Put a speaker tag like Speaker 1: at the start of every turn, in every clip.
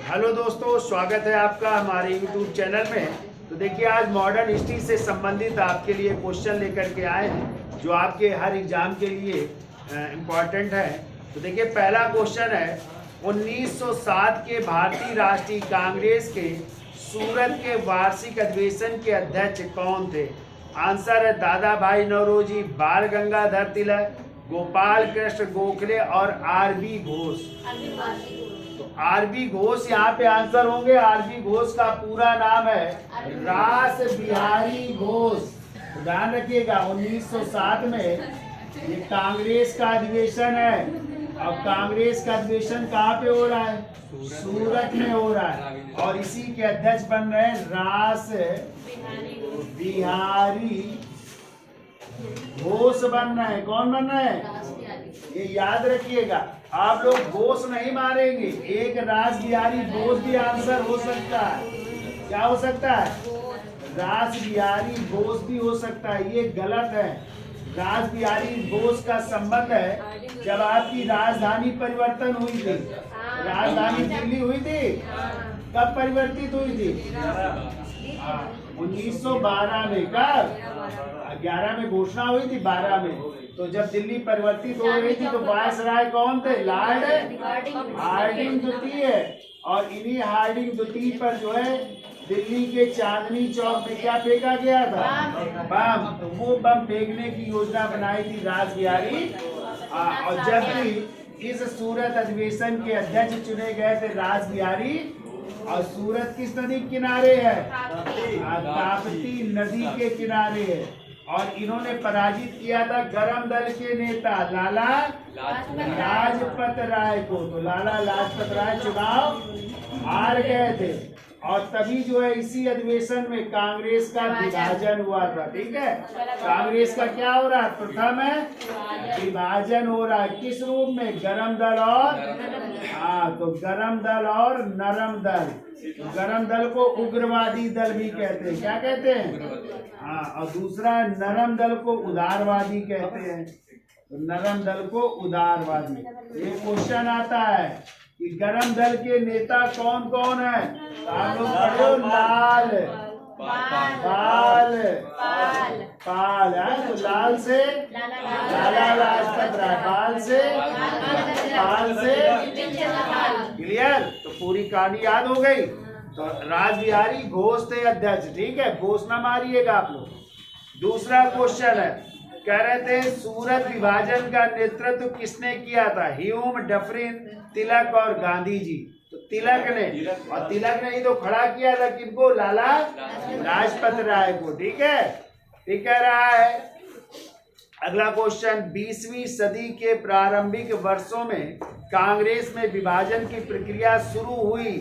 Speaker 1: Hello दोस्तों, स्वागत है आपका हमारे YouTube चैनल में। तो देखिए, आज मॉडर्न हिस्ट्री से संबंधित आपके लिए क्वेश्चन लेकर के आए हैं जो आपके हर एग्जाम के लिए इम्पॉर्टेंट है। तो देखिए, पहला क्वेश्चन है 1907 के भारतीय राष्ट्रीय कांग्रेस के सूरत के वार्षिक अधिवेशन के अध्यक्ष कौन थे? आंसर है दादा भाई नौरोजी, बाल गंगाधर तिलक, गोपाल कृष्ण गोखले और आर.बी. घोष। तो आर.बी. घोष यहाँ पे आंसर होंगे। आर.बी. घोष का पूरा नाम है रास बिहारी घोष। ध्यान रखिएगा, 1907 में ये कांग्रेस का अधिवेशन है। अब कांग्रेस का अधिवेशन कहाँ पे हो रहा है? सूरत में हो रहा है और इसी के अध्यक्ष बन रहे हैं रास बिहारी घोष बन रहे हैं। कौन बन रहे हैं? ये याद रखिएगा, आप लोग घोष नहीं मारेंगे। एक रास बिहारी घोष भी आंसर हो सकता है। क्या हो सकता है? रास बिहारी घोष भी हो सकता है। ये गलत है। रास बिहारी घोष का संबंध है जब आपकी राजधानी परिवर्तन हुई थी। राजधानी दिल्ली हुई थी। कब परिवर्तित हुई थी? 1912 में। कब? 11 में घोषणा हुई थी, 12 में। तो जब दिल्ली परिवर्तित हो रही थी तो वायसराय कौन थे? लॉर्ड हार्डिंग द्वितीय। और इन्हीं हार्डिंग द्वितीय पर जो है दिल्ली के चांदनी चौक में क्या फेंका गया था? बम। तो वो बम फेंकने की योजना बनाई थी रास बिहारी। और जब भी इस सूरत अधिवेशन के अध्यक्ष चुने गए थे रास बिहारी। और सूरत किस नदी के किनारे है? ताप्ती नदी के किनारे है। और इन्होंने पराजित किया था गरम दल के नेता लाला लाजपत राय को। तो लाला लाजपत राय चुनाव हार गए थे और तभी जो है इसी अधिवेशन में कांग्रेस का विभाजन हुआ था। ठीक है, कांग्रेस का क्या हो रहा है? प्रथम है विभाजन हो रहा है। किस रूप में? गरम दल और तो गरम दल और नरम दल। गरम दल को उग्रवादी दल भी कहते हैं। क्या कहते हैं? और दूसरा नरम दल को उदारवादी कहते हैं। तो नरम दल को उदारवादी। ये क्वेश्चन आता है कि गरम दल के नेता कौन कौन है? आप लोग पढ़ो। लाल पाल है। तो लाल से लाला लाजपत राय, पाल से क्लियर। तो पूरी कहानी याद हो गई। तो रास बिहारी घोष थे अध्यक्ष। ठीक है, घोष ना मारिएगा आप लोग। दूसरा क्वेश्चन है, कह रहे थे सूरत विभाजन का नेतृत्व किसने किया था? ह्यूम, डफरिन, तिलक और गांधी जी। तो तिलक ने, और तिलक ने ही तो खड़ा किया था किनको? लाला लाजपत राय को। ठीक है, ठीक कह रहा है। अगला क्वेश्चन, 20वीं सदी के प्रारंभिक वर्षों में कांग्रेस में विभाजन की प्रक्रिया शुरू हुई।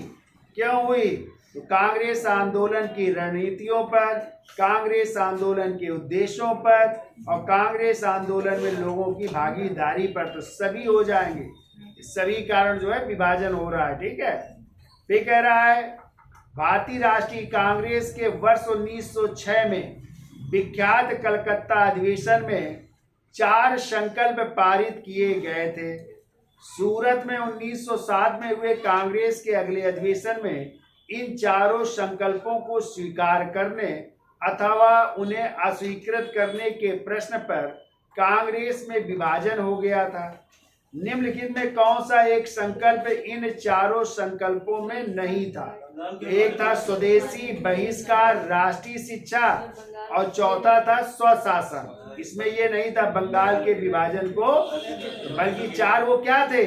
Speaker 1: क्यों हुई? तो कांग्रेस आंदोलन की रणनीतियों पर, कांग्रेस आंदोलन के उद्देश्यों पर और कांग्रेस आंदोलन में लोगों की भागीदारी पर। तो सभी हो जाएंगे। सभी कारण जो है विभाजन हो रहा है। ठीक है, फिर कह रहा है भारतीय राष्ट्रीय कांग्रेस के वर्ष 1906 में विख्यात कलकत्ता अधिवेशन में 4 संकल्प पारित किए गए थे। सूरत में 1907 में हुए कांग्रेस के अगले अधिवेशन में इन चारों संकल्पों को स्वीकार करने अथवा उन्हें अस्वीकृत करने के प्रश्न पर कांग्रेस में विभाजन हो गया था। निम्नलिखित में कौन सा एक संकल्प इन चारों संकल्पों में नहीं था? एक था स्वदेशी बहिष्कार, राष्ट्रीय शिक्षा और चौथा था स्वशासन। इसमें ये नहीं था बंगाल के विभाजन को, बल्कि 4 वो क्या थे?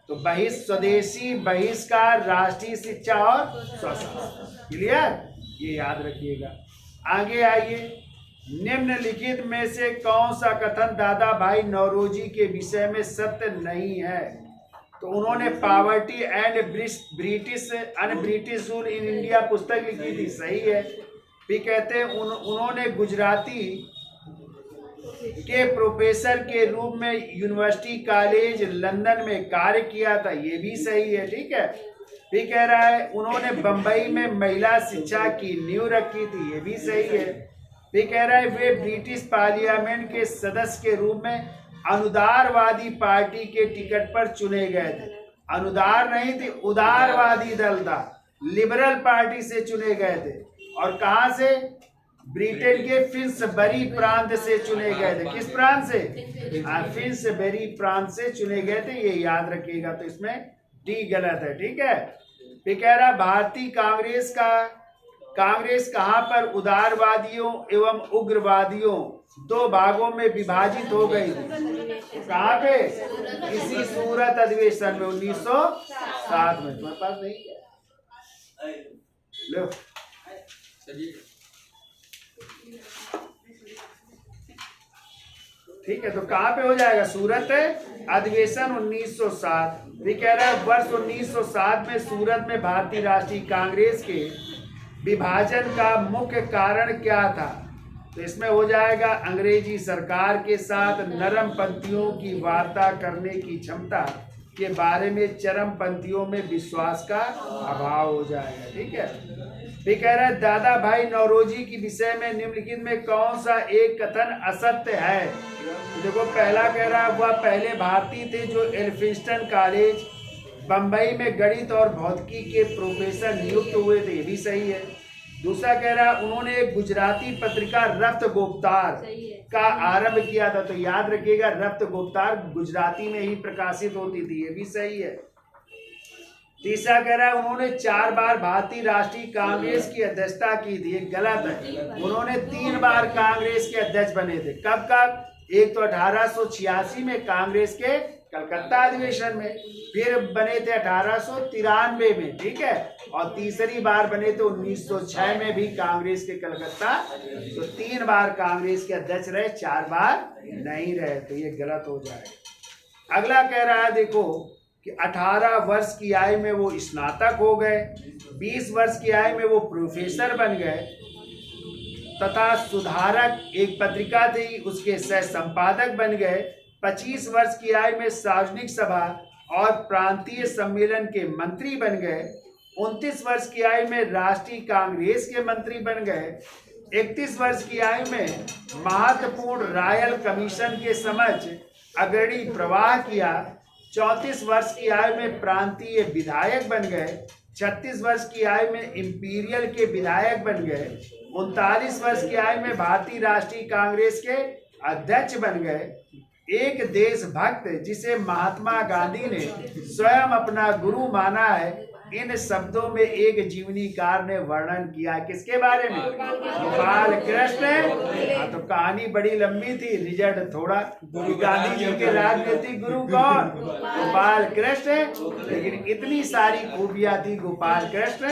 Speaker 1: तो स्वदेशी बहिष्कार, राष्ट्रीय शिक्षा और स्वशासन। क्लियर, ये याद रखिएगा। आगे आइए, निम्नलिखित में से कौन सा कथन दादा भाई नौरोजी के विषय में सत्य नहीं है? तो उन्होंने poverty and British rule in India पुस्तक लिखी थी। सही है। फिर कहते हैं उन्होंने गुजराती के प्रोफेसर के रूप में यूनिवर्सिटी कॉलेज लंदन में कार्य किया था। ये भी सही है। ठीक है, फिर कह रहा है उन्होंने बंबई में महिला शिक्षा की नींव रखी थी। ये भी सही है। फिर कह रहा है वे ब्रिटिश पार्लियामेंट के सदस्य के रूप में अनुदारवादी पार्टी के टिकट पर चुने गए थे। अनुदार नहीं थी, उदारवादी दल था, लिबरल पार्टी से चुने गए थे। और कहां से? ब्रिटेन के फिन्सबरी प्रांत से चुने गए थे। किस प्रांत से? फिन्सबरी प्रांत से चुने गए थे, ये याद रखिएगा। तो इसमें डी गलत है, ठीक है। फिर कह रहा भारतीय कांग्रेस कहां पर उदारवादियों एवं उग्रवादियों दो भागों में विभाजित हो गई? कहां पे? इसी सूरत अधिवेशन में 1907 में। तुम्हारे पास नहीं क्या? लो ठीक है, तो कहां पे हो जाएगा? सूरत अधिवेशन 1907। भी कह रहा है वर्ष 1907 में सूरत में भारतीय राष्ट्रीय कांग्रेस के विभाजन का मुख्य कारण क्या था? तो इसमें हो जाएगा अंग्रेजी सरकार के साथ नरमपंथियों की वार्ता करने की क्षमता के बारे में चरमपंथियों में विश्वास का अभाव हो जाएगा, ठीक है। फिर कह रहा है दादा भाई नौरोजी के विषय में निम्नलिखित में कौन सा एक कथन असत्य है? तो देखो पहला कह रहा है वह पहले भारतीय थे जो एल्फिंस्टन कॉलेज बंबई में गणित और भौतिकी के प्रोफेसर नियुक्त हुए थे, ये भी सही है। दूसरा कह रहा है उन्होंने एक गुजराती पत्रिका रफ्त गुफ्तार का आरंभ किया था, तो याद रखिएगा रफ्त गुफ्तार गुजराती में ही प्रकाशित होती थी, ये भी सही है। तीसरा कह रहा है उन्होंने 4 बार भारतीय राष्ट्रीय कांग्रेस की अध्यक्षता की थी, ये गलत है। उन्होंने 3 बार कांग्रेस के अध्यक्ष बने थे। कब कब? एक तो 1886 में कांग्रेस के कलकत्ता अधिवेशन में, फिर बने थे 1893 में, ठीक है, और तीसरी बार बने थे 1906 में भी कांग्रेस के कलकत्ता। तो 3 बार कांग्रेस के अध्यक्ष रहे, 4 बार नहीं रहे, तो ये गलत हो जाएगा। अगला कह रहा है देखो कि 18 वर्ष की आयु में वो स्नातक हो गए, 20 वर्ष की आयु में वो प्रोफेसर बन गए तथा सुधारक एक पत्रिका थी उसके सह संपादक बन गए। 25 वर्ष की आयु में सार्वजनिक सभा और प्रांतीय सम्मेलन के मंत्री बन गए। 29 वर्ष की आयु में राष्ट्रीय कांग्रेस के मंत्री बन गए। 31 वर्ष की आयु में महत्वपूर्ण रॉयल कमीशन के समक्ष अग्रणी प्रवाह किया। 34 वर्ष की आयु में प्रांतीय विधायक बन गए। 36 वर्ष की आयु में इंपीरियल के विधायक बन गए। 39 वर्ष की आयु में भारतीय राष्ट्रीय कांग्रेस के अध्यक्ष बन गए। एक देशभक्त जिसे महात्मा गांधी ने स्वयं अपना गुरु माना है, इन शब्दों में एक जीवनीकार ने वर्णन किया। किसके बारे में? गोपाल कृष्ण। तो कहानी बड़ी लंबी थी, रिजल्ट थोड़ा। गांधी जी के राजनीतिक गुरु कौन? गोपाल कृष्ण। लेकिन इतनी सारी खूबियां थी गोपाल कृष्ण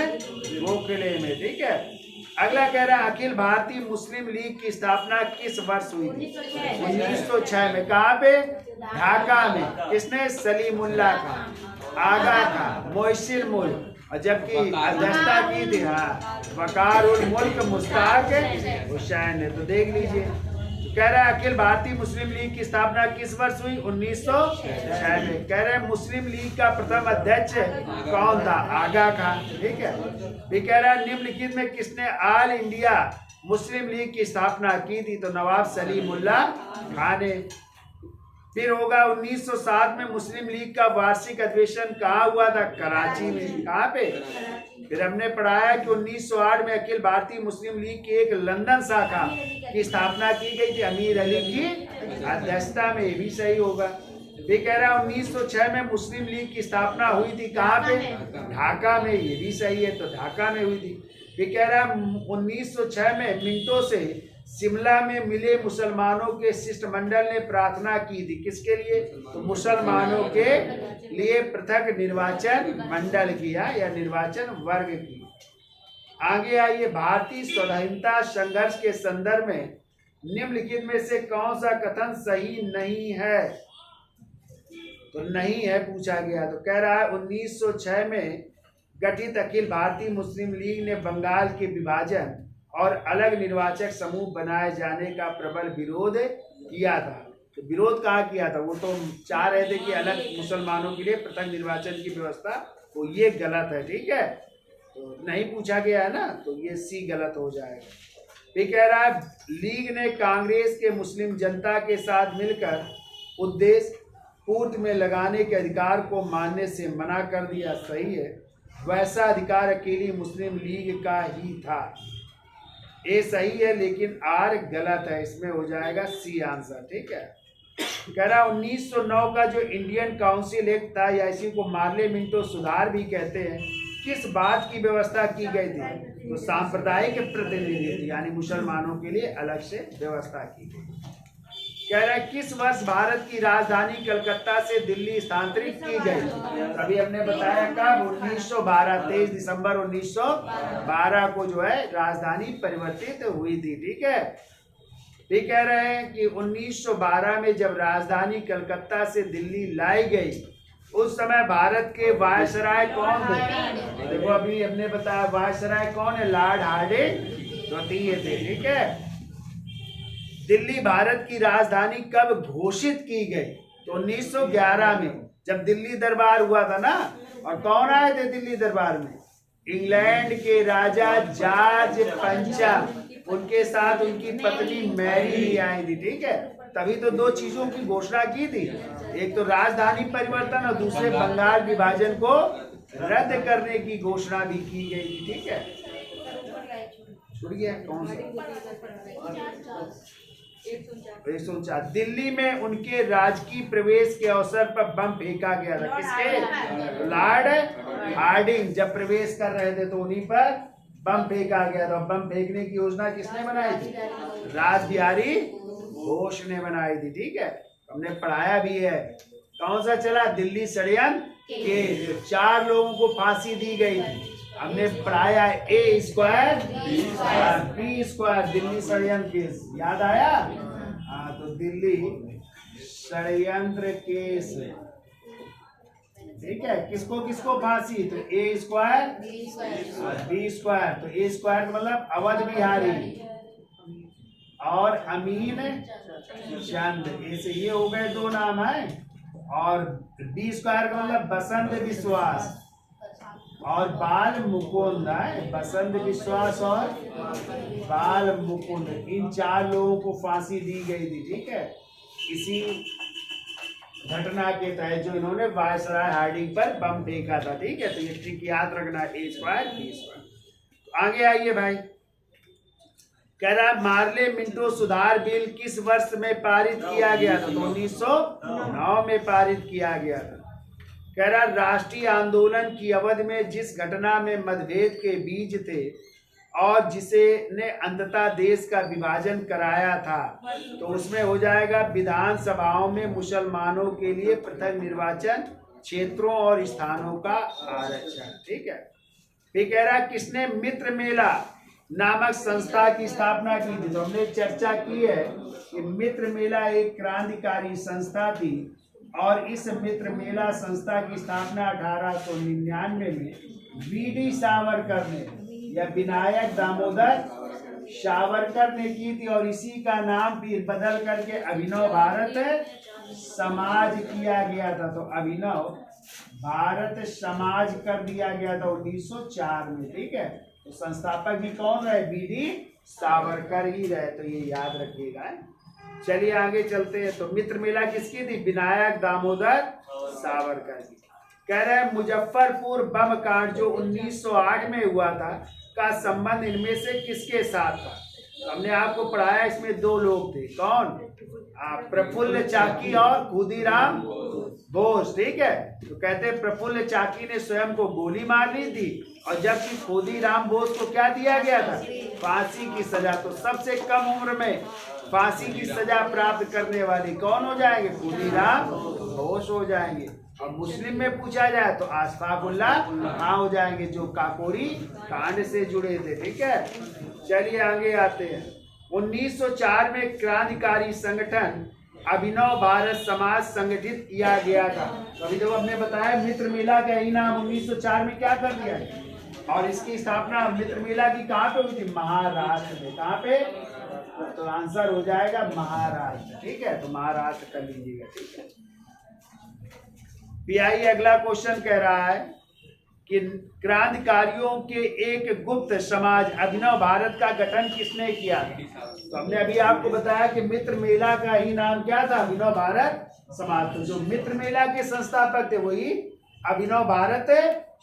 Speaker 1: गोखले में, ठीक है। अगला कह रहा है अखिल भारतीय मुस्लिम लीग की स्थापना किस वर्ष हुई थी? 1906 में। कहाँ पे? ढाका में। किसने? सलीमुल्लाह खान, आगा था, मोहसिन मुल्क, और जबकि अध्यक्षता की थी वकार उल मुल्क मुश्ताक हुसैन ने। तो देख लीजिए, कह रहा है अखिल भारतीय मुस्लिम लीग की स्थापना किस वर्ष हुई? 1906 में। कह रहे हैं मुस्लिम लीग का प्रथम अध्यक्ष कौन था? आगा खान, ठीक है। भी कह रहा है निम्नलिखित में किसने ऑल इंडिया मुस्लिम लीग की स्थापना की थी? तो नवाब सलीमुल्लाह खान ने। फिर होगा 1907 में मुस्लिम लीग का वार्षिक अधिवेशन कहाँ हुआ था? कराची में। कहाँ पे? फिर हमने पढ़ाया कि 1908 में अखिल भारतीय मुस्लिम लीग की एक लंदन शाखा की स्थापना की गई थी अमीर अली की अध्यक्षता में, ये भी सही होगा। ये कह रहा है 1906 में मुस्लिम लीग की स्थापना हुई थी, कहाँ पे? ढाका में, ये भी सही है, तो ढाका में हुई थी। ये कह रहा है 1906 में मिंटो से शिमला में मिले मुसलमानों के शिष्टमंडल ने प्रार्थना की थी। किसके लिए? तो मुसलमानों के लिए पृथक निर्वाचन मंडल किया या निर्वाचन वर्ग की। आगे आइए, भारतीय स्वाधीनता संघर्ष के संदर्भ में निम्नलिखित में से कौन सा कथन सही नहीं है? तो नहीं है पूछा गया। तो कह रहा है 1906 में गठित अखिल भारतीय मुस्लिम लीग ने बंगाल के विभाजन और अलग निर्वाचक समूह बनाए जाने का प्रबल विरोध किया था। तो विरोध कहाँ किया था? वो तो चाह रहे थे कि अलग मुसलमानों के लिए पृथक निर्वाचन की व्यवस्था, तो ये गलत है, ठीक है। तो नहीं पूछा गया है ना, तो ये सी गलत हो जाएगा। ये कह रहा है लीग ने कांग्रेस के मुस्लिम जनता के साथ मिलकर उद्देश्य पूर्ति में लगाने के अधिकार को मानने से मना कर दिया, सही है। वैसा अधिकार अकेली मुस्लिम लीग का ही था। ए सही है लेकिन आर गलत है, इसमें हो जाएगा सी आंसर, ठीक है। कह रहा 1909 का जो इंडियन काउंसिल एक्ट था, या इसी को पार्लियामेंटो सुधार भी कहते हैं, किस बात की व्यवस्था की गई थी? तो सांप्रदायिक प्रतिनिधि यानी मुसलमानों के लिए अलग से व्यवस्था की गई। कह रहा है किस वर्ष भारत की राजधानी कलकत्ता से दिल्ली स्थानांतरित की गई? अभी हमने बताया कब? 1912, 23 दिसंबर 1912 को जो है राजधानी परिवर्तित हुई थी, ठीक है। ये कह रहे हैं कि 1912 में जब राजधानी कलकत्ता से दिल्ली लाई गई, उस समय भारत के वायसराय कौन थे? देखो अभी हमने बताया वायसराय कौन है, लॉर्ड हार्डिंग द्वितीय थे, ठीक है। दिल्ली भारत की राजधानी कब घोषित की गई? तो 1911 में, जब दिल्ली दरबार हुआ था ना। और कौन आए थे दिल्ली दरबार में? इंग्लैंड के राजा जॉर्ज पंचम, उनके साथ उनकी पत्नी मैरी भी आई थी, ठीक है। तभी तो दो चीजों की घोषणा की थी, एक तो राजधानी परिवर्तन और दूसरे बंगाल विभाजन को रद्द करने की घोषणा भी की गई थी, ठीक है। छुड़िए कौन सा? 149। दिल्ली में उनके राजकीय प्रवेश के अवसर पर बम फेंका गया था, किसके? लॉर्ड हार्डिंग जब प्रवेश कर रहे थे तो उन्हीं पर बम फेंका गया था। बम फेंकने की योजना किसने बनाई थी? रासबिहारी घोष ने बनाई थी, ठीक है। हमने पढ़ाया भी है। कौन सा चला? दिल्ली षड्यंत्र के 4 लोगों को फांसी दी गई थी। हमने पढ़ाया ए स्क्वायर बी स्क्वायर, दिल्ली षड्यंत्र केस, याद आया? हाँ, तो दिल्ली षड्यंत्र केस, ठीक है। किसको किसको फांसी? तो ए स्क्वायर बी स्क्वायर, तो ए स्क्वायर मतलब अवध बिहारी और अमीन चंद, ऐसे ये हो गए 2 नाम है। और बी स्क्वायर का मतलब बसंत विश्वास और बाल मुकुंद है, बसंत विश्वास और बाल मुकुंद, इन 4 लोगों को फांसी दी गई थी, ठीक है। इसी घटना के तहत जो इन्होंने वायसराय हार्डिंग पर बम फेंका था, ठीक है। तो ये ट्रिक याद रखना, ए स्क्वायर बी स्क्वायर। आगे आइए भाई, कह रहा पार्लियामेंटो सुधार बिल किस वर्ष में पारित किया गया था? तो 1909 में पारित किया गया था। कह रहा राष्ट्रीय आंदोलन की अवधि में जिस घटना में मतभेद के बीज थे और जिसे ने अंततः देश का विभाजन कराया था, तो उसमें हो जाएगा विधानसभाओं में मुसलमानों के लिए पृथक निर्वाचन क्षेत्रों और स्थानों का आरक्षण, ठीक है। फिर कह रहा किसने मित्र मेला नामक संस्था की स्थापना की थी? तो हमने चर्चा की है कि मित्र मेला एक क्रांतिकारी संस्था थी और इस मित्र मेला संस्था की स्थापना 1899 में वीडी सावरकर ने या विनायक दामोदर सावरकर ने की थी, और इसी का नाम फिर बदल करके अभिनव भारत समाज किया गया था। तो अभिनव भारत समाज कर दिया गया था 1904 में, ठीक है। तो संस्थापक भी कौन रहे? वीडी सावरकर ही रहे, तो ये याद रखिएगा। चलिए आगे चलते हैं। तो मित्र मेला किसकी थी? विनायक दामोदर सावरकर की। कह रहे हैं मुजफ्फरपुर बम कांड जो 1908 में हुआ था का संबंध इनमें से किसके साथ था? हमने आपको पढ़ाया, इसमें 2 लोग थे, कौन? प्रफुल्ल चाकी और खुदीराम बोस, ठीक है। तो कहते हैं प्रफुल्ल चाकी ने स्वयं को गोली मार ली थी, और जबकि खुदीराम बोस को क्या दिया गया था? फांसी की सजा। तो सबसे कम उम्र में फांसी की सजा प्राप्त करने वाले कौन हो जाएंगे? खुदीराम बोस हो जाएंगे। और मुस्लिम में पूछा जाए तो अशफाकुल्लाह खां हो जाएंगे, जो काकोरी कांड से जुड़े थे, ठीक है। चलिए आगे आते हैं। 1904 में क्रांतिकारी संगठन अभिनव भारत समाज संगठित किया गया था। तो अभी जो हमने बताया मित्र मेला का ही नाम 1904 में क्या कर दिया है, और इसकी स्थापना मित्र मेला की कहाँ पे हुई थी? महाराष्ट्र में। कहाँ पे? तो आंसर हो जाएगा महाराष्ट्र, ठीक है। तो महाराष्ट्र कर लीजिएगा, ठीक है। पीआई अगला क्वेश्चन कह रहा है कि क्रांतिकारियों के एक गुप्त समाज अभिनव भारत का गठन किसने किया था? तो हमने अभी आपको बताया कि मित्र मेला का ही नाम क्या था? अभिनव भारत समाज। तो जो मित्र मेला के संस्थापक थे वही अभिनव भारत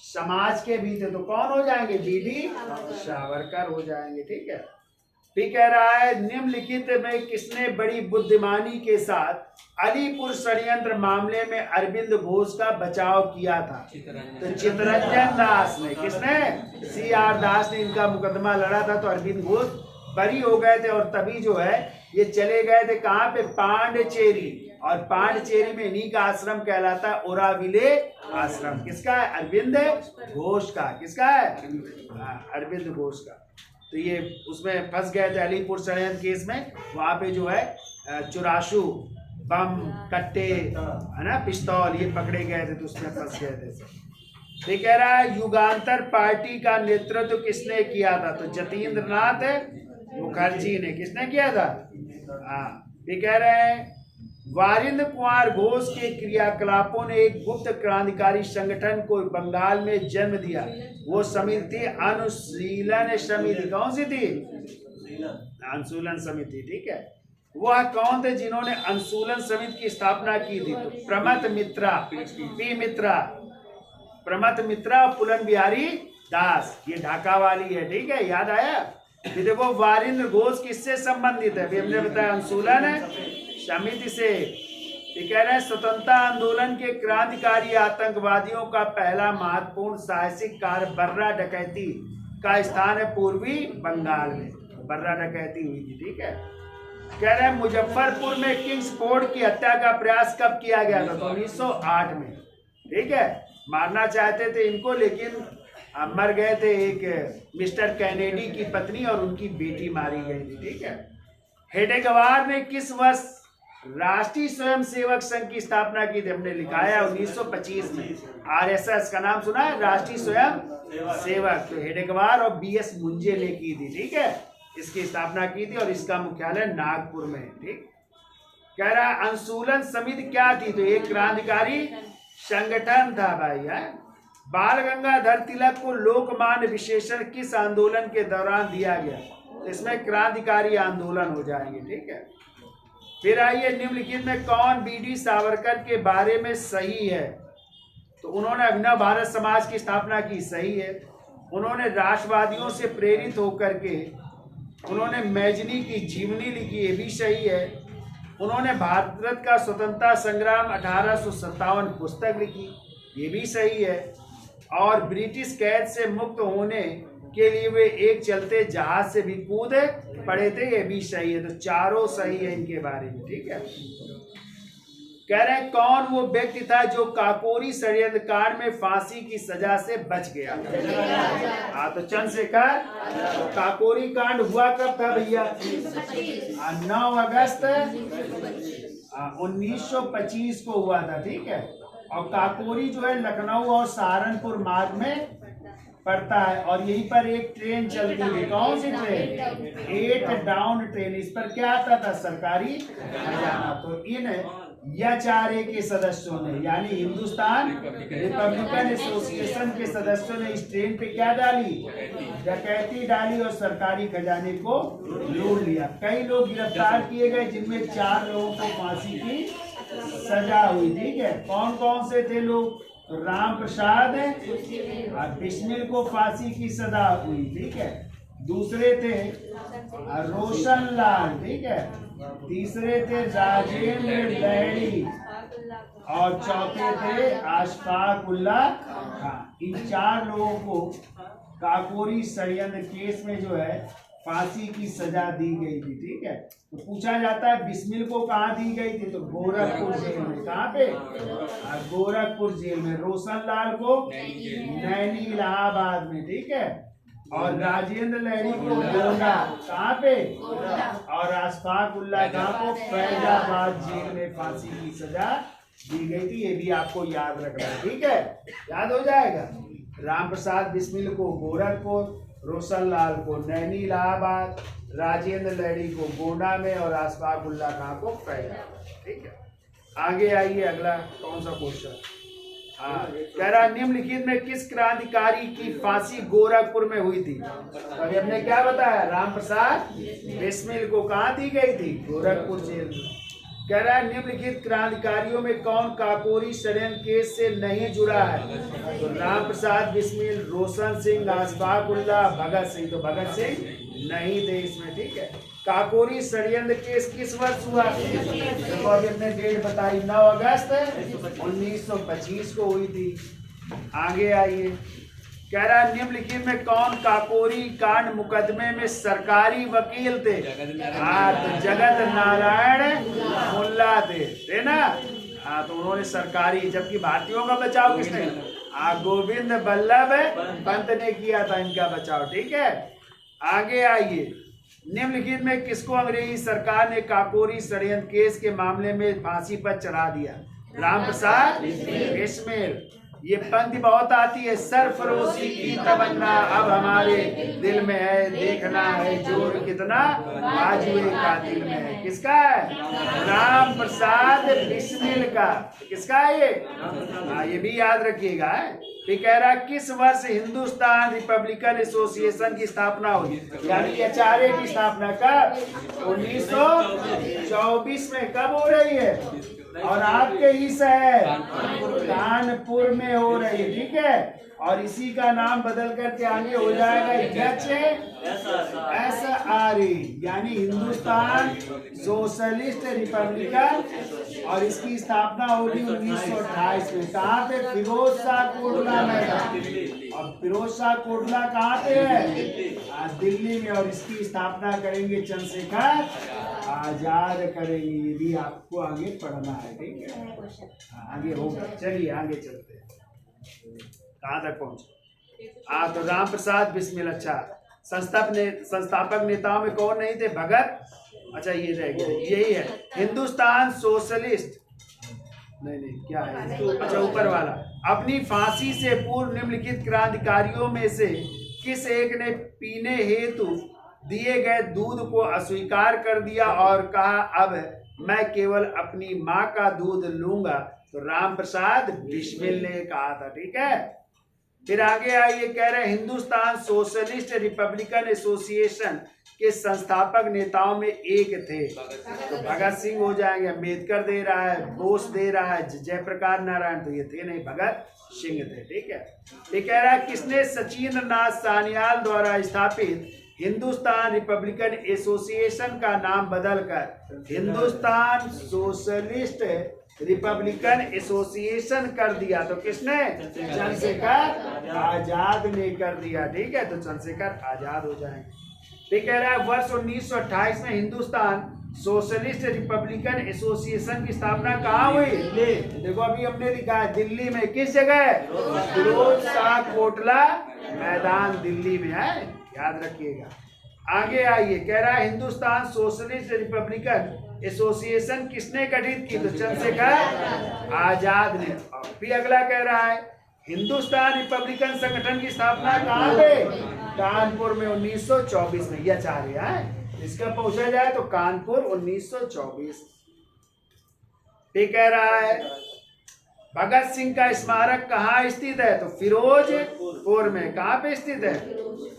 Speaker 1: समाज के भी थे। तो कौन हो जाएंगे? बीडी सावरकर हो जाएंगे। ठीक है। फिर कह रहा है निम्नलिखित में किसने बड़ी बुद्धिमानी के साथ अलीपुर षड्यंत्र मामले में अरविंद घोष का बचाव किया था? तो चित्तरंजन दास ने। किसने? CR दास ने इनका मुकदमा लड़ा था। तो अरविंद घोष बरी हो गए थे और तभी जो है ये चले गए थे कहाँ पे? पांडचेरी। और पांडचेरी में इन्हीं का आश्रम कहलाता है ओराविले आश्रम। किसका है? अरविंद घोष का। किसका है? अरविंद घोष का। तो ये उसमें फंस गए थे अलीपुर षड्यंत्र केस में। वहां पे जो है 84 बम कट्टे है ना, पिस्तौल, ये पकड़े गए थे तो उसमें फंस गए थे। ये कह रहा है युगांतर पार्टी का नेतृत्व किसने किया था? तो जतीन्द्र नाथ मुखर्जी ने। किसने किया था? ये कह रहे हैं वारिंद्र कुमार घोष के क्रियाकलापों ने एक गुप्त क्रांतिकारी संगठन को बंगाल में जन्म दिया। वो समिति थी अनुशीलन समिति। कौन सी थी? अनुशीलन समिति। ठीक है। वह कौन थे जिन्होंने अनुशीलन समिति की स्थापना की थी? तो प्रमथ मित्रा, पी मित्रा, प्रमथ मित्रा, पुलन बिहारी दास। ये ढाका वाली है। ठीक है, याद आया? ये देखो वारिंद्र घोष किससे संबंधित है? हमने बताया अनुशीलन समिति से। ये कह रहे हैं स्वतंत्रता आंदोलन के क्रांतिकारी आतंकवादियों का पहला महत्वपूर्ण साहसिक कार्य बर्रा डकैती का स्थान है पूर्वी बंगाल में। बर्रा डकैती हुई थी। ठीक है। कह रहे हैं मुजफ्फरपुर में किंग्सफोर्ड की हत्या का प्रयास कब किया गया था? तो 1908 में। ठीक है। मारना चाहते थे इनको लेकिन मर गए थे। एक मिस्टर कैनेडी की पत्नी और उनकी बेटी मारी गई थी। ठीक है। हेडेगवार ने किस वर्ष राष्ट्रीय स्वयंसेवक संघ की स्थापना की थी? हमने लिखा है 1925 में। RSS का नाम सुना है? राष्ट्रीय स्वयं सेवक। तो हेडेगवार और BS मुंजे ने की थी। ठीक है। इसकी स्थापना की थी और इसका मुख्यालय नागपुर में। ठीक। कह रहा है अनुशीलन समिति क्या थी? तो एक क्रांतिकारी संगठन था भाई। है बाल गंगाधर तिलक को लोकमान्य विशेषण किस आंदोलन के दौरान दिया गया? इसमें क्रांतिकारी आंदोलन हो जाएंगे। ठीक है। फिर आइए निम्नलिखित में कौन BD सावरकर के बारे में सही है? तो उन्होंने अभिनव भारत समाज की स्थापना की। सही है। उन्होंने राष्ट्रवादियों से प्रेरित होकर के उन्होंने मैजनी की जीवनी लिखी। ये भी सही है। उन्होंने भारत का स्वतंत्रता संग्राम 1857 पुस्तक लिखी। ये भी सही है। और ब्रिटिश कैद से मुक्त होने के लिए वे एक चलते जहाज से भी कूद पड़े थे। ये भी सही है। तो चारों सही है इनके बारे में। ठीक है। कह रहे हैं कौन वो व्यक्ति था जो काकोरी षड्यंत्र कांड में फांसी की सजा से बच गया? तो चंद्रशेखर। तो काकोरी कांड हुआ कब था भैया? 9 अगस्त 1925 को हुआ था। ठीक है। और काकोरी जो है लखनऊ और सहारनपुर मार्ग में पड़ता है और यहीं पर एक ट्रेन चलती है। कौन सी ट्रेन? 8 down train. इस पर क्या आता था? सरकारी खजाना। तो इन HRA के सदस्यों ने यानी हिंदुस्तान रिपब्लिकन एसोसिएशन के सदस्यों ने इस ट्रेन पे क्या डाली? डकैती डाली और सरकारी खजाने को लूट लिया। कई लोग गिरफ्तार किए गए जिनमें 4 लोगों को फांसी की सजा हुई। ठीक है। कौन कौन से थे लोग? राम प्रसाद और बिस्मिल को फांसी की सजा हुई। ठीक है। दूसरे थे रोशन लाल। ठीक है। तीसरे थे राजेंद्र लहड़ी और चौथे थे अशफाक उल्ला खान। इन 4 लोगों को काकोरी षड्यंत्र केस में जो है फांसी की सजा दी गई थी। ठीक है। तो पूछा जाता है बिस्मिल को कहाँ दी गई थी? तो गोरखपुर जेल में। कहाँ पे? गोरखपुर जेल में। रोशन लाल को नैनी इलाहाबाद में। ठीक है। और राजेंद्र लहड़ी को गोंडा। कहाँ पे? और अशफाक उल्ला खान को फैजाबाद जेल में फांसी की सजा दी गई थी। ये भी आपको याद रखना है। ठीक है। याद हो जाएगा। राम प्रसाद बिस्मिल को गोरखपुर, रोशन लाल को नैनी इलाहाबाद, राजेंद्र लहड़ी को गोंडा में और अशफाक उल्ला खान को फैजाबाद। ठीक है। आगे आइए अगला कौन सा क्वेश्चन? हाँ, कह रहा निम्नलिखित में किस क्रांतिकारी की फांसी गोरखपुर में हुई थी? तो अभी हमने क्या बताया, राम प्रसाद बिस्मिल को कहाँ दी गई थी? गोरखपुर जेल में। कह रहा है निम्नलिखित क्रांतिकारियों में कौन काकोरी षड्यंत्र केस से नहीं जुड़ा है? तो राम प्रसाद बिस्मिल, रोशन सिंह, अशफाक उल्लाह, भगत सिंह। तो भगत सिंह नहीं थे इसमें, ठीक है। काकोरी षड्यंत्र केस किस वर्ष हुआ? देखो अभी अपने डेट बताई, 9 अगस्त 1925 को हुई थी। आगे आइए, कह रहा है निम्नलिखित में कौन काकोरी कांड मुकदमे में सरकारी वकील थे? हाँ, तो जगत नारायण मुल्ला थे ना। हाँ, तो उन्होंने सरकारी, जबकि भारतीयों का बचाव किसने? गोविंद बल्लभ पंत ने किया था इनका बचाव, ठीक है। आगे आइए, निम्नलिखित में किसको अंग्रेजी सरकार ने काकोरी षड्यंत्र केस के मामले में फांसी पर चढ़ा दिया? राम प्रसाद बिस्मिल। ये पंक्ति बहुत आती है, सरफरोशी की तमन्ना अब हमारे दिल में है, देखना है जोर कितना बाजुए का दिल में है। किसका है? राम प्रसाद बिस्मिल का। किसका है ये? ये भी याद रखिएगा। ये कह रहा है किस वर्ष हिंदुस्तान रिपब्लिकन एसोसिएशन की स्थापना हुई? यानी HRA की स्थापना कब? 1924 में। कब हो रही है? और आपके ही शहर कानपुर में हो रही है, ठीक है। और इसी का नाम बदल करके आगे हो जाएगा HSRA, यानी हिंदुस्तान सोशलिस्ट रिपब्लिकन, और इसकी स्थापना होगी 1928 में। कहाँ पे? फिरोज शाह कोटला में। और फिरोज शाह कोटला कहाँ पे है? दिल्ली में। और इसकी स्थापना करेंगे चंद्रशेखर आजाद करेंगे। ये भी आपको आगे पढ़ना है, ठीक है। आगे होगा, चलिए आगे चलते हैं। कहाँ तक पहुंचे? तो राम प्रसाद बिस्मिल। अच्छा, संस्थापक नेताओं में कौन नहीं थे? भगत। अच्छा, ये रह गया, यही है हिंदुस्तान सोशलिस्ट। नहीं क्या है? अच्छा, ऊपर वाला। अपनी फांसी से पूर्व निम्नलिखित क्रांतिकारियों में से किस एक ने पीने हेतु दिए गए दूध को अस्वीकार कर दिया और कहा अब मैं केवल अपनी माँ का दूध लूंगा? तो राम प्रसाद बिस्मिल ने कहा था, ठीक है। फिर आगे आइए, कह रहे हिंदुस्तान सोशलिस्ट रिपब्लिकन एसोसिएशन के संस्थापक नेताओं में एक थे। तो भगत सिंह हो जाएंगे। अम्बेडकर दे रहा है, बोस दे रहा है, जयप्रकाश नारायण, तो ये थे नहीं, भगत सिंह थे, ठीक है। ये कह रहा है किसने सचिंद्र नाथ सान्याल द्वारा स्थापित हिंदुस्तान रिपब्लिकन एसोसिएशन का नाम बदलकर हिंदुस्तान सोशलिस्ट रिपब्लिकन एसोसिएशन कर दिया? तो किसने? चंद्रशेखर आजाद ने कर दिया, ठीक है। तो चंद्रशेखर आजाद हो जाएंगे। ठीक कह रहा है वर्ष 1928 में हिंदुस्तान सोशलिस्ट रिपब्लिकन एसोसिएशन की स्थापना कहाँ हुई? देखो अभी हमने लिखा है दिल्ली में। किस जगह? फिरोज शाह कोटला मैदान, दिल्ली में है, याद रखिएगा। आगे आइए, कह रहा है हिंदुस्तान सोशलिस्ट रिपब्लिकन एसोसिएशन किसने गठित की? तो चंद्रशेखर आजाद ने। फिर अगला कह रहा है हिंदुस्तान रिपब्लिकन संगठन की स्थापना कहाँ पे? कानपुर में 1924 में। यह चाह रहे हैं इसका पूछा जाए तो कानपुर 1924। फिर कह रहा है भगत सिंह का स्मारक कहाँ स्थित है? तो फिरोजपुर में। कहाँ पे स्थित है?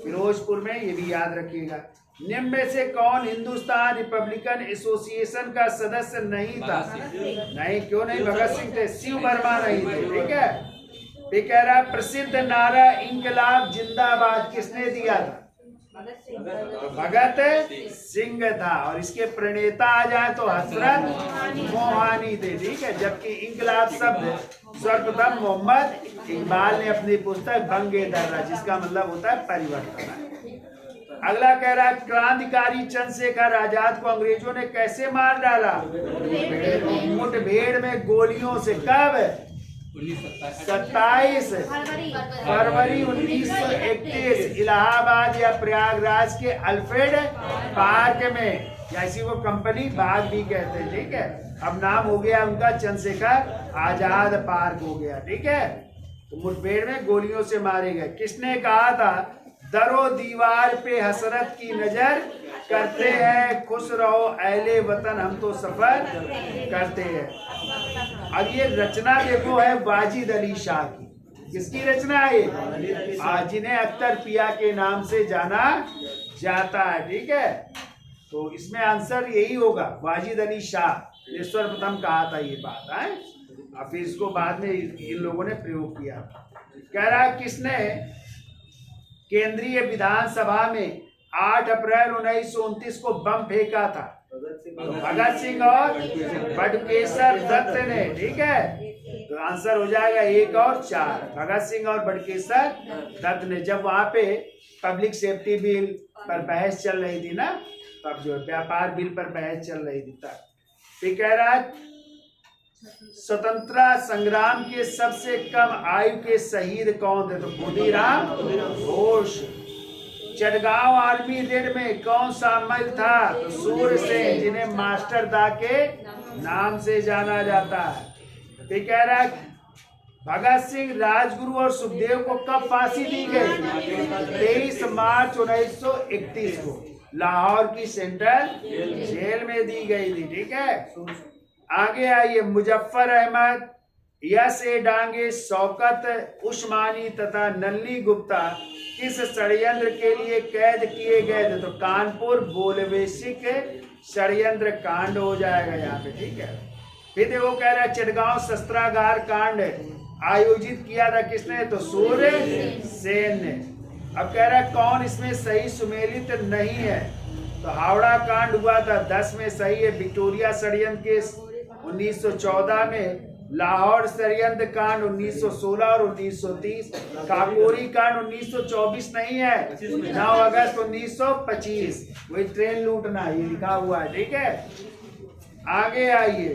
Speaker 1: फिरोजपुर में, ये भी याद रखिएगा। निम्न में से कौन हिंदुस्तान रिपब्लिकन एसोसिएशन का सदस्य नहीं था? नहीं, क्यों नहीं? भगत सिंह थे, शिव वर्मा नहीं थे, ठीक है। ये कह रहा है प्रसिद्ध नारा इंकलाब जिंदाबाद किसने दिया था? तो भगत सिंह था। और इसके प्रणेता आ जाए तो हजरत मोहानी थे, ठीक है। जबकि इंकलाब शब्द सर्वप्रथम मोहम्मद इकबाल ने अपनी पुस्तक बंगे दर्रा, जिसका मतलब होता है परिवर्तन। अगला कह रहा है क्रांतिकारी चंद्रशेखर आजाद को अंग्रेजों ने कैसे मार डाला? मुठभेड़ में गोलियों से। कब? 27 फरवरी 1931 इलाहाबाद या प्रयागराज के अल्फ्रेड पार्क में, या इसी को कंपनी बाग भी कहते हैं, ठीक है। अब नाम हो गया उनका चंद्रशेखर आजाद पार्क हो गया, ठीक है। तो मुठभेड़ में गोलियों से मारे गए। किसने कहा था दरो दीवार पे हसरत की नजर करते हैं, खुश रहो अहले वतन हम तो सफर करते हैं। अब ये रचना देखो है वाजिद अली शाह की। किसकी रचना है ये? जिन्हें अख्तर पिया के नाम से जाना जाता है, ठीक है। तो इसमें आंसर यही होगा, वाजिद अली शाह ने सर्वप्रथम कहा था ये बात है। और फिर इसको बाद में इन लोगों ने प्रयोग किया। कह रहा है किसने केंद्रीय विधानसभा में 8 अप्रैल 1929 को बम फेंका था? भगत सिंह और बटुकेश्वर दत्त ने, ठीक है। तो आंसर हो जाएगा 1 और 4, भगत सिंह और बटुकेश्वर दत्त ने। जब वहां पे पब्लिक सेफ्टी बिल पर बहस चल रही थी ना, तब जो व्यापार बिल पर बहस चल रही थी तब। फिर कह रहा है स्वतंत्रता संग्राम के सबसे कम आयु के शहीद कौन थे? तो खुदीराम घोष। चटगांव आर्मी रेड में कौन सा मल था? तो सूरसेन, जिन्हें मास्टर दा के नाम से जाना जाता है। फिर कह रहा है भगत सिंह, राजगुरु और सुखदेव को कब फांसी दी गई? 23 मार्च 1931 को लाहौर की सेंट्रल जेल में दी गई थी, ठीक है। आगे आइए, मुजफ्फर अहमद, यस ए डांगे, शौकत उस्मानी तथा नल्ली गुप्ता किस षड्यंत्र के लिए कैद किए गए थे? तो कानपुर बोलवेसिक षड्यंत्र कांड हो जाएगा यहाँ पे, ठीक है। फिर देखो कह रहा है चटगांव शस्त्रागार कांड आयोजित किया था किसने? तो सूरसेन ने। अब कह रहा है कौन इसमें सही सुमेलित नहीं है? तो हावड़ा कांड हुआ था 10 में सही है, विक्टोरिया षड्यंत्र केस 1914 में, लाहौर षड्यंत्र कांड 1916 और 1930, काकोरी कांड 1924 नहीं है, 9 अगस्त 1925, वही ट्रेन लूटना ये लिखा हुआ है, ठीक है। आगे आइए,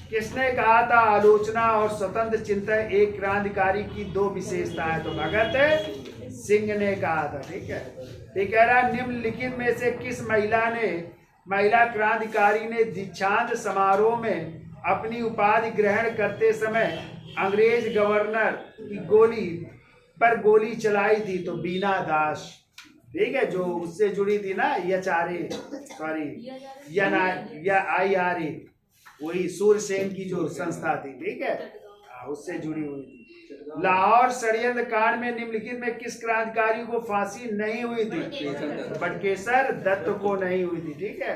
Speaker 1: किसने कहा था आलोचना और स्वतंत्र चिंतन एक क्रांतिकारी की 2 विशेषताएं? तो भगत सिंह ने कहा था, ठीक है। ये कह रहा निम्नलिखित में से किस महिला क्रांतिकारी ने दीक्षांत समारोह में अपनी उपाधि ग्रहण करते समय अंग्रेज गवर्नर की गोली चलाई थी? तो बीना दास, ठीक है, जो उससे जुड़ी थी ना, IRA, वही सूरसेन की जो संस्था थी, ठीक है, उससे जुड़ी हुई थी। लाहौर षड्यंत्र कांड में निम्नलिखित में किस क्रांतिकारी को फांसी नहीं हुई थी? बटुकेश्वर दत्त को नहीं हुई थी, ठीक है।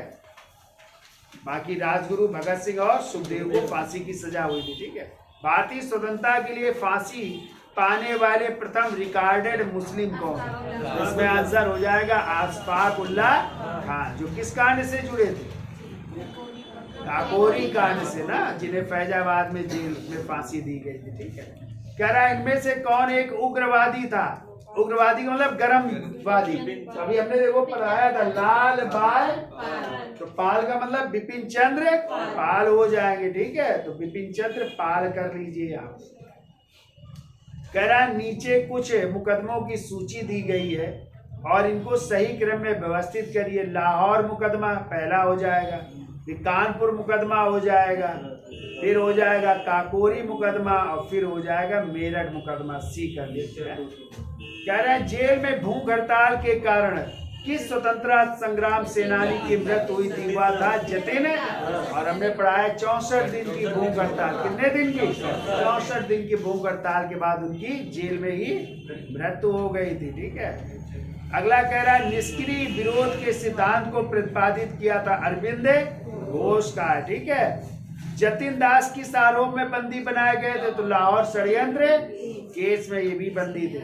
Speaker 1: बाकी राजगुरु, भगत सिंह और सुखदेव को फांसी की सजा हुई थी, ठीक है। भारतीय स्वतंत्रता के लिए फांसी पाने वाले प्रथम रिकॉर्डेड मुस्लिम कौन? इसमें आंसर हो जाएगा अशफाक उल्लाह खान, जो किस कांड से जुड़े थे? काकोरी कांड से ना, जिन्हें फैजाबाद में जेल में फांसी दी गई थी, ठीक है। कह रहा है इनमें से कौन एक उग्रवादी था? उग्रवादी का मतलब गरमवादी। तो अभी हमने देखो पढ़ाया था लाल बाल, तो पाल का मतलब बिपिन चंद्र पाल हो जाएंगे, ठीक है। तो बिपिन चंद्र पाल कर लीजिए आप। कह रहा है नीचे कुछ मुकदमों की सूची दी गई है और इनको सही क्रम में व्यवस्थित करिए। लाहौर मुकदमा पहला हो जाएगा, फिर कानपुर मुकदमा हो जाएगा, फिर हो जाएगा काकोरी मुकदमा और फिर हो जाएगा मेरठ मुकदमा। सी कर लीजिए। कह रहे हैं जेल में भूख हड़ताल के कारण किस स्वतंत्रता संग्राम सेनानी की मृत्यु हुई थी? हुआ था जतिन, और हमने पढ़ा है 64 दिन की भूख हड़ताल। कितने दिन की? 64 दिन की भूख हड़ताल के बाद उनकी जेल में ही मृत्यु हो गई थी, ठीक है। अगला कह रहा है निष्क्रिय विरोध के सिद्धांत को प्रतिपादित किया था अरविंद घोष का, ठीक है। जतिन दास किस आरोप में बंदी बनाए गए थे? तो लाहौर षड्यंत्र केस में ये भी बंदी थे।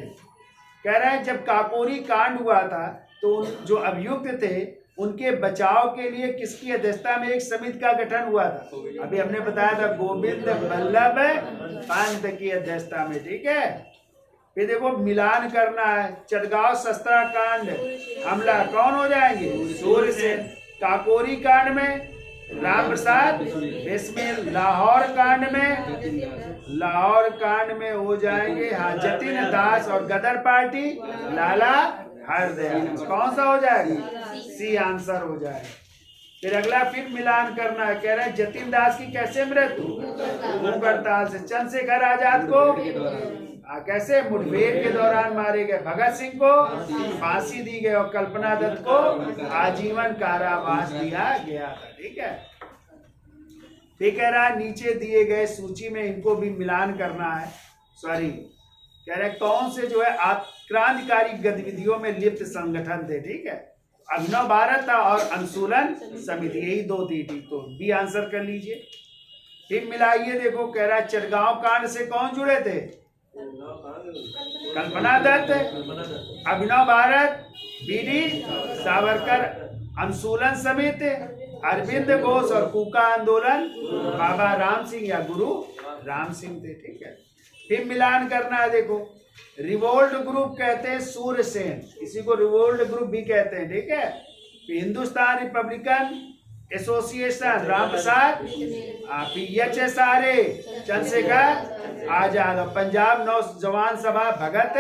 Speaker 1: कह रहे हैं जब काकोरी कांड हुआ था तो जो अभियुक्त थे उनके बचाव के लिए किसकी अध्यक्षता में एक समिति का गठन हुआ था? अभी हमने बताया था गोविंद बल्लभ पंत की अध्यक्षता में, ठीक है। फिर देखो मिलान करना है, चटगांव शस्त्राकांड हमला कौन हो जाएंगे? सूरसेन। काकोरी कांड में राम प्रसाद बिस्मिल। लाहौर कांड में हो जाएंगे जतिन दास, और गदर पार्टी लाला हरदयाल। कौन सा हो जाएगा? सी आंसर हो जाएगा। फिर अगला फिर मिलान करना है। कह रहे हैं जतिन दास की कैसे मृत्यु? भूख हड़ताल से। चंद्रशेखर आजाद को कैसे? मुठभेड़ के दौरान मारे गए। भगत सिंह को फांसी दी गई और कल्पना दत्त को आजीवन कारावास दिया गया था, ठीक है। फिर कह रहा है नीचे दिए गए सूची में इनको भी मिलान करना है। सॉरी, कह रहे कौन से जो है क्रांतिकारी गतिविधियों में लिप्त संगठन थे। ठीक है, अभिनव भारत था और अनुसूलन समिति, यही दो थी। ठीक, तो बी आंसर कर लीजिए। फिर मिलाइए, देखो कह रहा है चटगांव कांड से कौन जुड़े थे? कल्पना दत्त, अभिनव भारत, बीडी सावरकर, अनुसूलन समिति, अरविंद घोष और कूका आंदोलन बाबा राम सिंह या गुरु राम सिंह थे। ठीक है, फिर मिलान करना है। देखो रिवोल्ट ग्रुप कहते हैं सूर्यसेन, इसी को रिवोल्ट ग्रुप भी कहते हैं। ठीक है, Hindustan Republican association Ram Prasad, PHSRA Chandrashekhar Azad और पंजाब नौजवान सभा भगत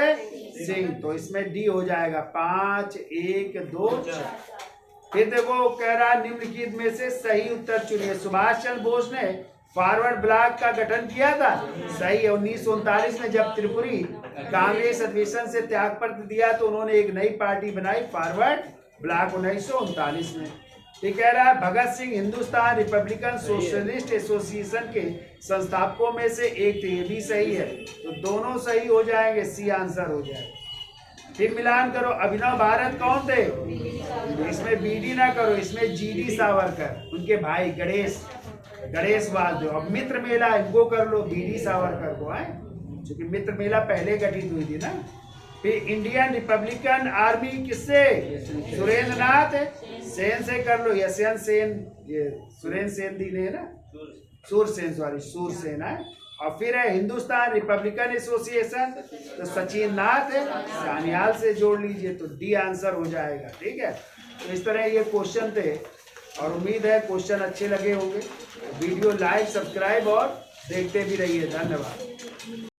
Speaker 1: सिंह। तो इसमें डी हो जाएगा 5, 1, 2, 4। फिर देखो कह रहा निम्नलिखित में से सही उत्तर चुनिए। सुभाष चंद्र बोस ने फॉरवर्ड ब्लॉक का गठन किया था, सही है। 1939 में जब त्रिपुरी कांग्रेस अधिवेशन से त्यागपत्र दिया तो उन्होंने एक नई पार्टी बनाई, फॉरवर्ड ब्लॉक, 1939 में। ये कह रहा है Bhagat Singh Hindustan Republican Socialist Association के संस्थापकों में से एक थे, ये भी सही है। तो दोनों सही हो जाएंगे, सी आंसर हो जाएगा। फिर मिलान करो, अभिनव भारत कौन थे? इसमें बीडी ना करो, इसमें जीडी सावरकर, उनके भाई गणेश वासदेव। अब मित्र मेला इनको कर लो, बीडी सावरकर को है, क्योंकि मित्र मेला पहले गठित हुई थी ना। फिर इंडियन रिपब्लिकन आर्मी किससे? सुरेंद्र नाथ सेन से कर लो, यशवंत सेन, ये सुरेंद्र सेन दी ने ना, सूरसेन है। और फिर है हिंदुस्तान रिपब्लिकन एसोसिएशन, तो सचिन नाथ सान्याल से जोड़ लीजिए, तो डी आंसर हो जाएगा। ठीक है, तो इस तरह ये क्वेश्चन थे और उम्मीद है क्वेश्चन अच्छे लगे होंगे। वीडियो लाइक, सब्सक्राइब और देखते भी रहिए। धन्यवाद।